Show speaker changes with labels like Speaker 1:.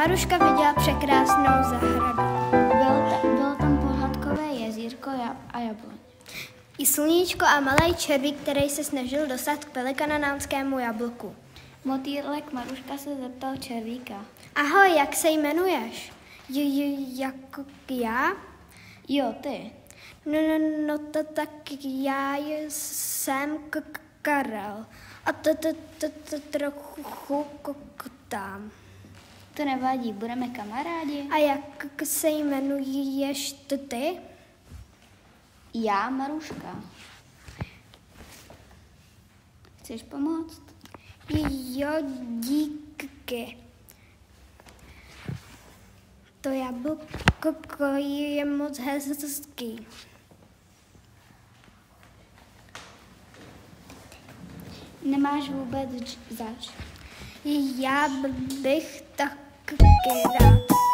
Speaker 1: Maruška viděla překrásnou zahradu.
Speaker 2: Bylo tam pohádkové jezírko a jabloň.
Speaker 1: I sluníčko a malý červík, který se snažil dostat k pelikananánskému jablku.
Speaker 2: Motýlek Maruška se zeptal červíka.
Speaker 1: Ahoj, jak se jmenuješ? Jako já?
Speaker 2: Jo, ty.
Speaker 1: No to tak já jsem Karel. A to trochu kokotám.
Speaker 2: To nevadí, budeme kamarádi.
Speaker 1: A jak se jmenuješ ty?
Speaker 2: Já Maruška. Chceš pomoct?
Speaker 1: Jo, díky. To jablko je moc hezký.
Speaker 2: Nemáš vůbec zač.
Speaker 1: Já bych taky rád.